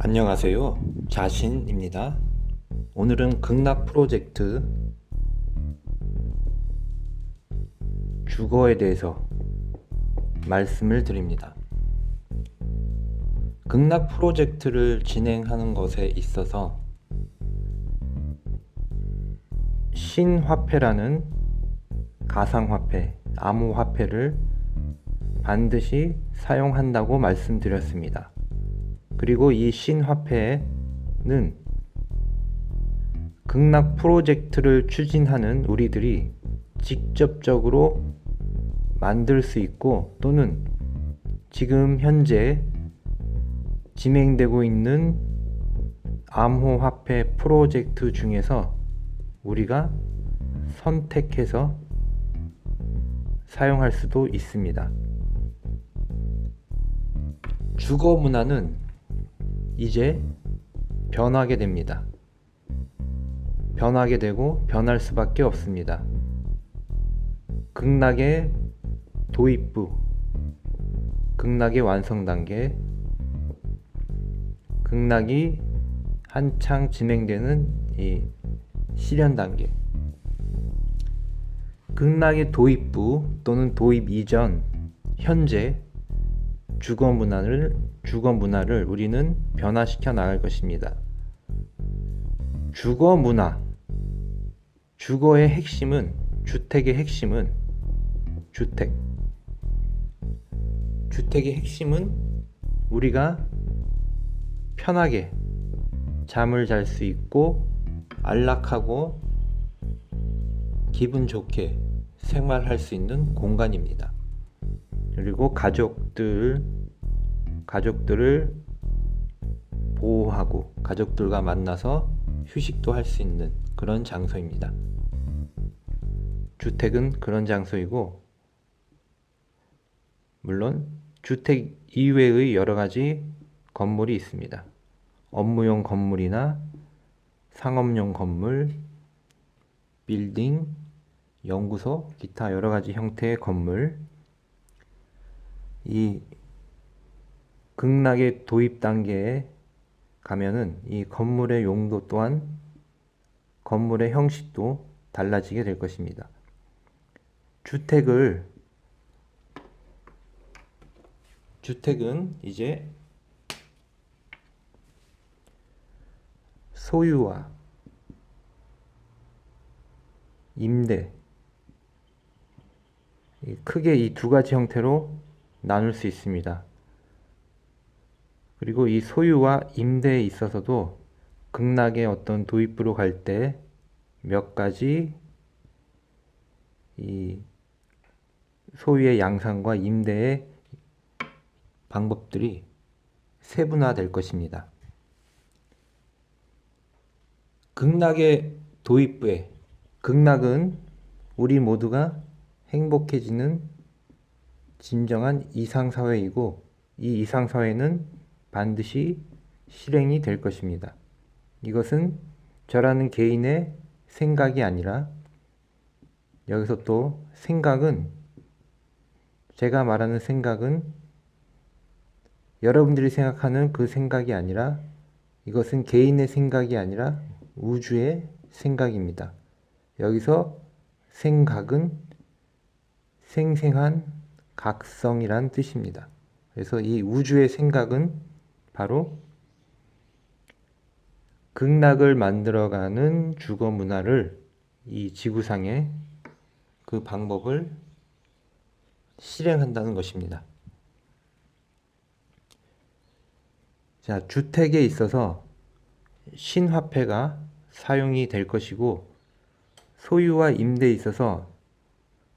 안녕하세요. 자신입니다. 오늘은 극락 프로젝트 주거에 대해서 말씀을 드립니다. 극락 프로젝트를 진행하는 것에 있어서 신화폐라는 가상화폐, 암호화폐를 반드시 사용한다고 말씀드렸습니다. 그리고 이 신화폐는 극락 프로젝트를 추진하는 우리들이 직접적으로 만들 수 있고, 또는 지금 현재 진행되고 있는 암호화폐 프로젝트 중에서 우리가 선택해서 사용할 수도 있습니다. 주거 문화는 이제 변하게 됩니다. 변하게 되고 변할 수밖에 없습니다. 극락의 도입부, 극락의 완성 단계, 극락이 한창 진행되는 이 실현 단계, 극락의 도입부 또는 도입 이전, 현재 주거 문화를 우리는 변화시켜 나갈 것입니다. 주거 문화, 주거의 핵심은, 주택의 핵심은 주택의 핵심은 우리가 편하게 잠을 잘 수 있고 안락하고 기분 좋게 생활할 수 있는 공간입니다. 그리고 가족들을 보호하고 가족들과 만나서 휴식도 할 수 있는 그런 장소입니다. 주택은 그런 장소이고, 물론 주택 이외의 여러 가지 건물이 있습니다. 업무용 건물이나 상업용 건물, 빌딩, 연구소, 기타 여러 가지 형태의 건물. 이 극락의 도입 단계에 가면은 이 건물의 용도 또한 건물의 형식도 달라지게 될 것입니다. 주택은 이제 소유와 임대, 크게 이 두 가지 형태로 나눌 수 있습니다. 그리고 이 소유와 임대에 있어서도 극락의 어떤 도입부로 갈 때 몇 가지 이 소유의 양상과 임대의 방법들이 세분화될 것입니다. 극락의 도입부에, 극락은 우리 모두가 행복해지는 진정한 이상사회이고, 이 이상사회는 반드시 실행이 될 것입니다. 이것은 저라는 개인의 생각이 아니라, 여기서 또 제가 말하는 생각은 여러분들이 생각하는 그 생각이 아니라, 이것은 개인의 생각이 아니라 우주의 생각입니다. 여기서 생각은 생생한 각성이란 뜻입니다. 그래서 이 우주의 생각은 바로 극락을 만들어가는 주거 문화를, 이 지구상의 그 방법을 실행한다는 것입니다. 자, 주택에 있어서 신화폐가 사용이 될 것이고, 소유와 임대에 있어서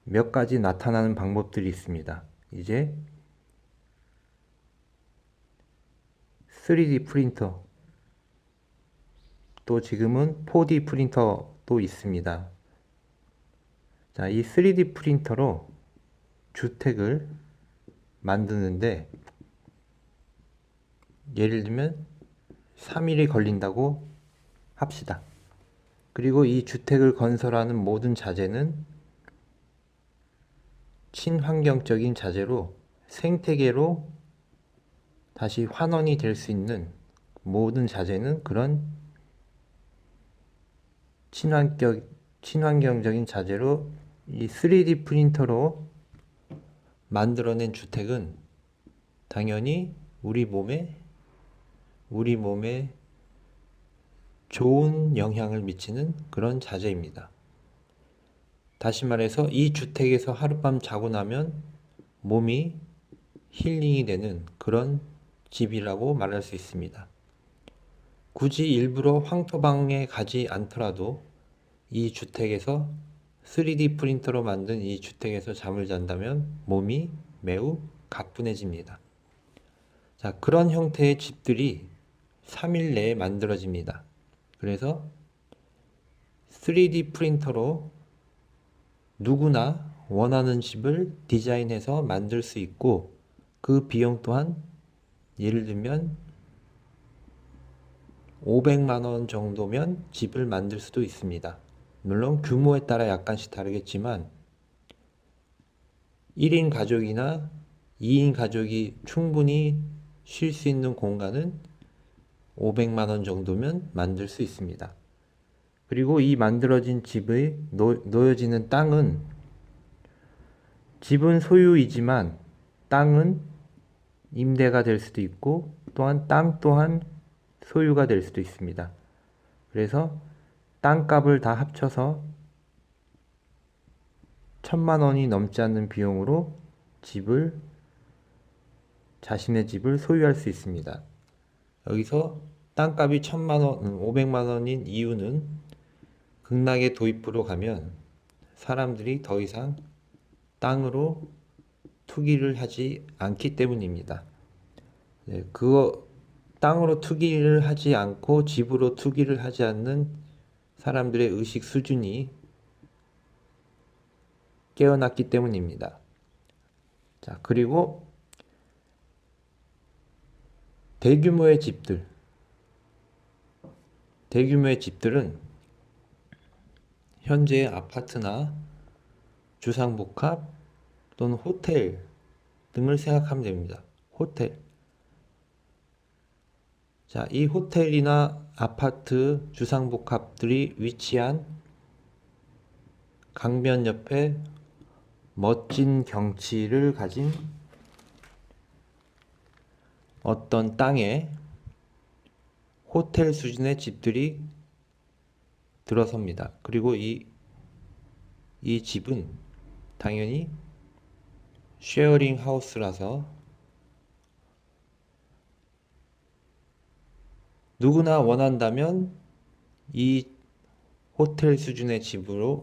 몇 가지 나타나는 방법들이 있습니다. 이제 3D 프린터, 또 지금은 4D 프린터도 있습니다. 자, 이 3D 프린터로 주택을 만드는데, 예를 들면 3일이 걸린다고 합시다. 그리고 이 주택을 건설하는 모든 자재는 친환경적인 자재로 생태계로 다시 환원이 될 수 있는 모든 자재는 그런 친환경적인 자재로 이 3D 프린터로 만들어낸 주택은 당연히 우리 몸에 좋은 영향을 미치는 그런 자재입니다. 다시 말해서 이 주택에서 하룻밤 자고 나면 몸이 힐링이 되는 그런 집이라고 말할 수 있습니다. 굳이 일부러 황토방에 가지 않더라도 이 주택에서 3D 프린터로 만든 이 주택에서 잠을 잔다면 몸이 매우 가뿐해집니다. 자, 그런 형태의 집들이 3일 내에 만들어집니다. 그래서 3D 프린터로 누구나 원하는 집을 디자인해서 만들 수 있고, 그 비용 또한 예를 들면 500만 원 정도면 집을 만들 수도 있습니다. 물론 규모에 따라 약간씩 다르겠지만 1인 가족이나 2인 가족이 충분히 쉴 수 있는 공간은 500만 원 정도면 만들 수 있습니다. 그리고 이 만들어진 집의 놓여지는 땅은, 집은 소유이지만 땅은 임대가 될 수도 있고, 또한 땅 또한 소유가 될 수도 있습니다. 그래서 땅값을 다 합쳐서 1000만 원이 넘지 않는 비용으로 자신의 집을 소유할 수 있습니다. 여기서 땅값이 500만 원인 이유는 극락의 도입부로 가면 사람들이 더 이상 땅으로 투기를 하지 않기 때문입니다. 네, 땅으로 투기를 하지 않고 집으로 투기를 하지 않는 사람들의 의식 수준이 깨어났기 때문입니다. 자, 그리고 대규모의 집들은 현재의 아파트나 주상복합 또는 호텔 등을 생각하면 됩니다. 호텔. 자, 이 호텔이나 아파트, 주상복합들이 위치한 강변 옆에 멋진 경치를 가진 어떤 땅에 호텔 수준의 집들이 들어섭니다. 그리고 이 집은 당연히 쉐어링 하우스라서 누구나 원한다면 이 호텔 수준의 집에서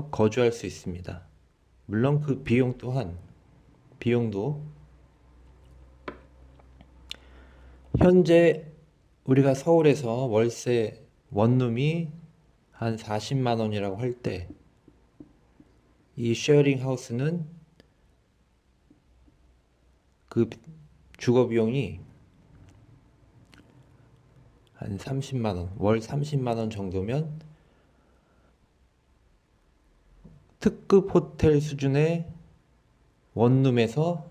거주할 수 있습니다. 물론 그 비용도 현재 우리가 서울에서 월세 원룸이 한 40만 원이라고 할 때, 이 쉐어링 하우스는 그 주거 비용이 한 30만 원, 월 30만 원 정도면 특급 호텔 수준의 원룸에서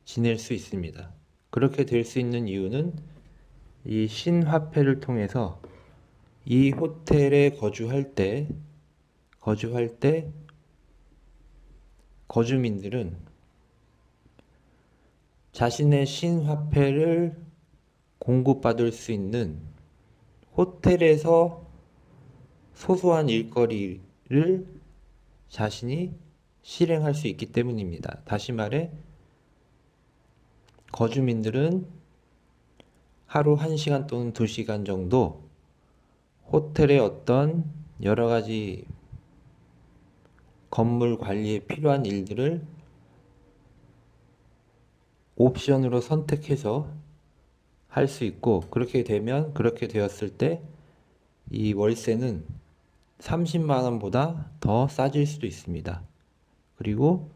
지낼 수 있습니다. 그렇게 될 수 있는 이유는 이 신화폐를 통해서 이 호텔에 거주할 때 거주민들은 자신의 신화폐를 공급받을 수 있는 호텔에서 소소한 일거리를 자신이 실행할 수 있기 때문입니다. 다시 말해, 거주민들은 하루 1시간 또는 2시간 정도 호텔의 어떤 여러 가지 건물 관리에 필요한 일들을 옵션으로 선택해서 할 수 있고, 그렇게 되었을 때 이 월세는 30만 원보다 더 싸질 수도 있습니다. 그리고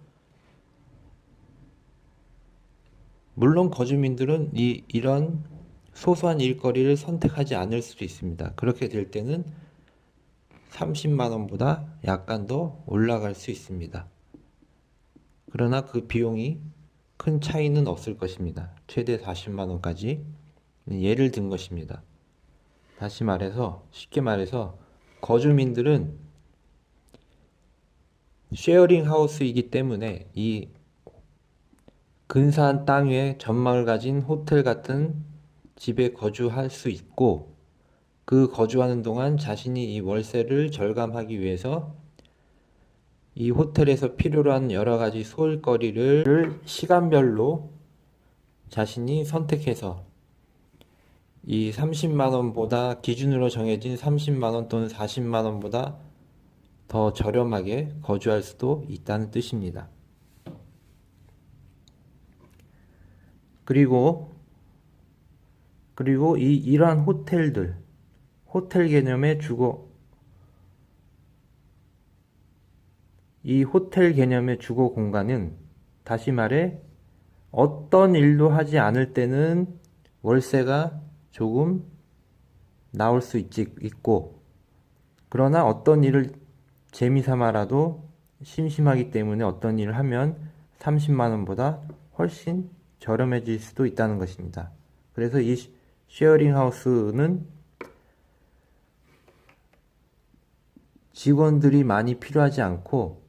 물론 거주민들은 이런 소소한 일거리를 선택하지 않을 수도 있습니다. 그렇게 될 때는 30만 원보다 약간 더 올라갈 수 있습니다. 그러나 그 비용이 큰 차이는 없을 것입니다. 최대 40만 원까지. 예를 든 것입니다. 다시 말해서, 쉽게 말해서 거주민들은 쉐어링 하우스이기 때문에 이 근사한 땅 위에 전망을 가진 호텔 같은 집에 거주할 수 있고, 그 거주하는 동안 자신이 이 월세를 절감하기 위해서 이 호텔에서 필요로 한 여러 가지 소일거리를 시간별로 자신이 선택해서 이 30만 원보다 기준으로 정해진 30만 원 또는 40만 원보다 더 저렴하게 거주할 수도 있다는 뜻입니다. 그리고 이러한 호텔 개념의 이 호텔 개념의 주거 공간은, 다시 말해 어떤 일도 하지 않을 때는 월세가 조금 나올 수 있고, 그러나 어떤 일을 재미삼아라도 심심하기 때문에 어떤 일을 하면 30만 원보다 훨씬 저렴해질 수도 있다는 것입니다. 그래서 이 쉐어링 하우스는 직원들이 많이 필요하지 않고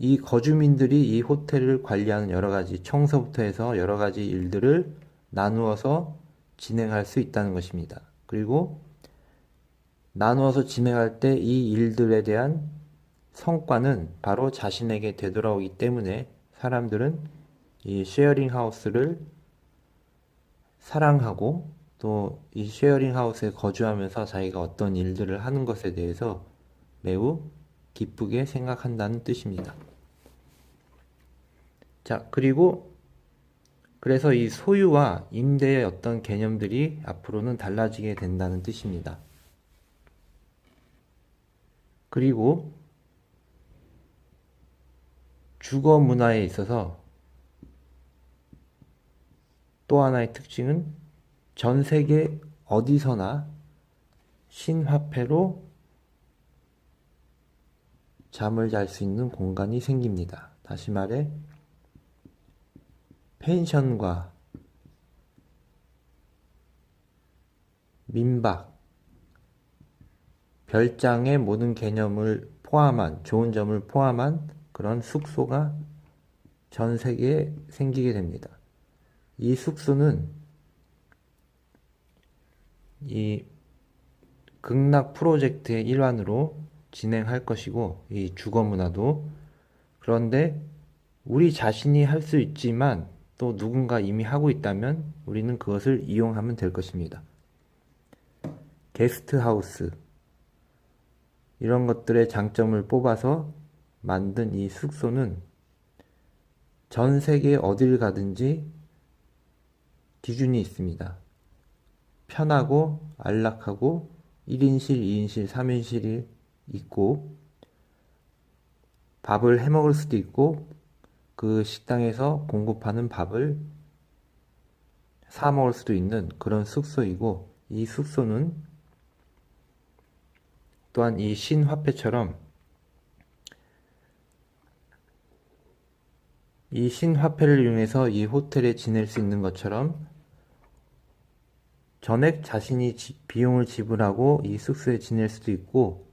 이 거주민들이 이 호텔을 관리하는 여러 가지 청소부터 해서 여러 가지 일들을 나누어서 진행할 수 있다는 것입니다. 그리고 나누어서 진행할 때 이 일들에 대한 성과는 바로 자신에게 되돌아오기 때문에 사람들은 이 쉐어링 하우스를 사랑하고, 또 이 쉐어링 하우스에 거주하면서 자기가 어떤 일들을 하는 것에 대해서 매우 기쁘게 생각한다는 뜻입니다. 자, 그래서 이 소유와 임대의 어떤 개념들이 앞으로는 달라지게 된다는 뜻입니다. 그리고 주거 문화에 있어서 또 하나의 특징은 전 세계 어디서나 신화폐로 잠을 잘 수 있는 공간이 생깁니다. 다시 말해 펜션과 민박, 별장의 모든 개념을 포함한, 좋은 점을 포함한 그런 숙소가 전 세계에 생기게 됩니다. 이 숙소는 이 극락 프로젝트의 일환으로 진행할 것이고, 이 주거 문화도. 그런데 우리 자신이 할 수 있지만 또 누군가 이미 하고 있다면 우리는 그것을 이용하면 될 것입니다. 게스트하우스, 이런 것들의 장점을 뽑아서 만든 이 숙소는 전 세계 어딜 가든지 기준이 있습니다. 편하고 안락하고 1인실, 2인실, 3인실이 있고, 밥을 해 먹을 수도 있고, 그 식당에서 공급하는 밥을 사 먹을 수도 있는 그런 숙소이고, 이 숙소는 또한 이 신화폐처럼 이 신화폐를 이용해서 이 호텔에 지낼 수 있는 것처럼 전액 자신이 비용을 지불하고 이 숙소에 지낼 수도 있고,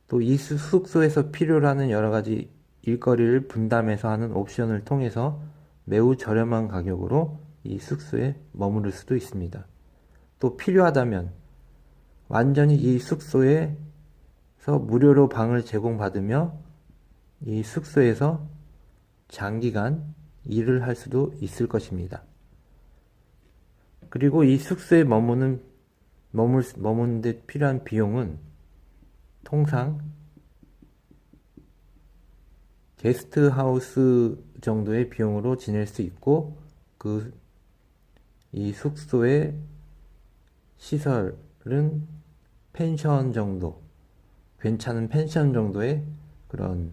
또 이 숙소에서 필요로 하는 여러 가지 일거리를 분담해서 하는 옵션을 통해서 매우 저렴한 가격으로 이 숙소에 머무를 수도 있습니다. 또 필요하다면 완전히 이 숙소에서 무료로 방을 제공받으며 이 숙소에서 장기간 일을 할 수도 있을 것입니다. 그리고 이 숙소에 머무는 데 필요한 비용은 통상 게스트하우스 정도의 비용으로 지낼 수 있고, 이 숙소의 시설은 펜션 정도, 괜찮은 펜션 정도의 그런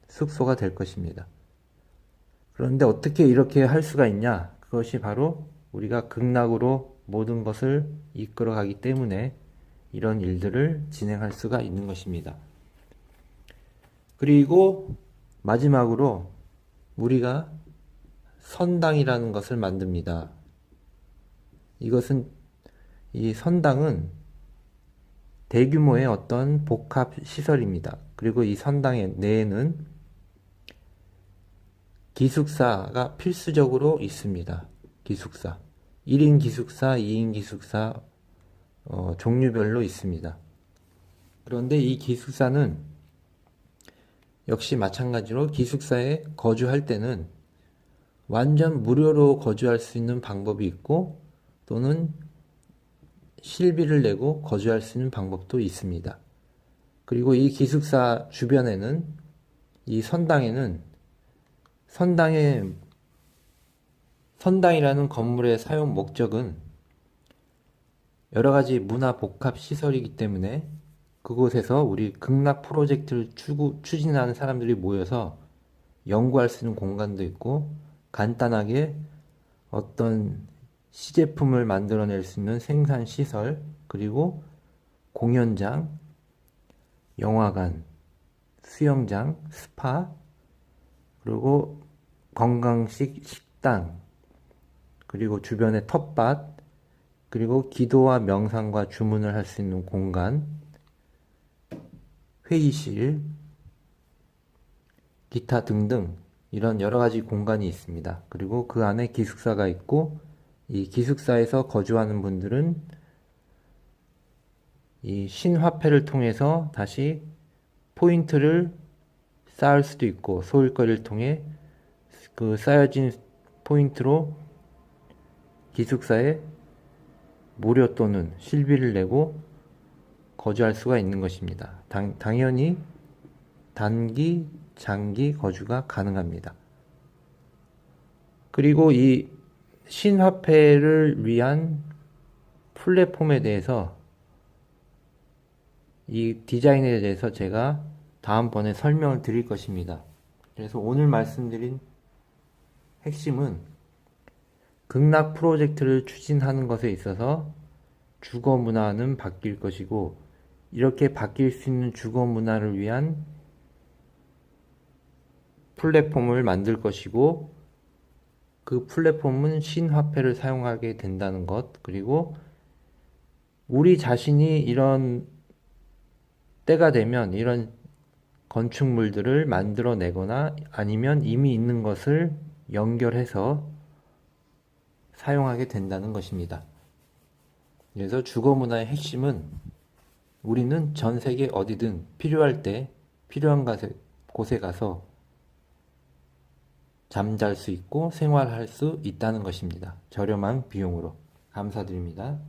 숙소가 될 것입니다. 그런데 어떻게 이렇게 할 수가 있냐? 그것이 바로 우리가 극락으로 모든 것을 이끌어가기 때문에 이런 일들을 진행할 수가 있는 것입니다. 그리고 마지막으로 우리가 선당이라는 것을 만듭니다. 이것은 이 선당은 대규모의 어떤 복합 시설입니다. 그리고 이 선당 내에는 기숙사가 필수적으로 있습니다. 기숙사. 1인 기숙사, 2인 기숙사, 종류별로 있습니다. 그런데 이 기숙사는 역시 마찬가지로 기숙사에 거주할 때는 완전 무료로 거주할 수 있는 방법이 있고 또는 실비를 내고 거주할 수 있는 방법도 있습니다. 그리고 이 기숙사 주변에는 이 선당이라는 건물의 사용 목적은 여러 가지 문화 복합 시설이기 때문에 그곳에서 우리 극락 프로젝트를 추진하는 사람들이 모여서 연구할 수 있는 공간도 있고 간단하게 어떤 시제품을 만들어낼 수 있는 생산 시설, 그리고 공연장, 영화관, 수영장, 스파, 그리고 건강식 식당, 그리고 주변에 텃밭, 그리고 기도와 명상과 주문을 할 수 있는 공간, 회의실, 기타 등등 이런 여러 가지 공간이 있습니다. 그리고 그 안에 기숙사가 있고 이 기숙사에서 거주하는 분들은 이 신화폐를 통해서 다시 포인트를 쌓을 수도 있고 소일거리를 통해 그 쌓여진 포인트로 기숙사에 무료 또는 실비를 내고 거주할 수가 있는 것입니다. 당연히 단기, 장기 거주가 가능합니다. 그리고 이 신화폐를 위한 플랫폼에 대해서 이 디자인에 대해서 제가 다음번에 설명을 드릴 것입니다. 그래서 오늘 말씀드린 핵심은 극락 프로젝트를 추진하는 것에 있어서 주거 문화는 바뀔 것이고 이렇게 바뀔 수 있는 주거 문화를 위한 플랫폼을 만들 것이고 그 플랫폼은 신화폐를 사용하게 된다는 것, 그리고 우리 자신이 이런 때가 되면 이런 건축물들을 만들어내거나 아니면 이미 있는 것을 연결해서 사용하게 된다는 것입니다. 그래서 주거 문화의 핵심은 우리는 전 세계 어디든 필요할 때 필요한 곳에 가서 잠잘 수 있고 생활할 수 있다는 것입니다. 저렴한 비용으로. 감사드립니다.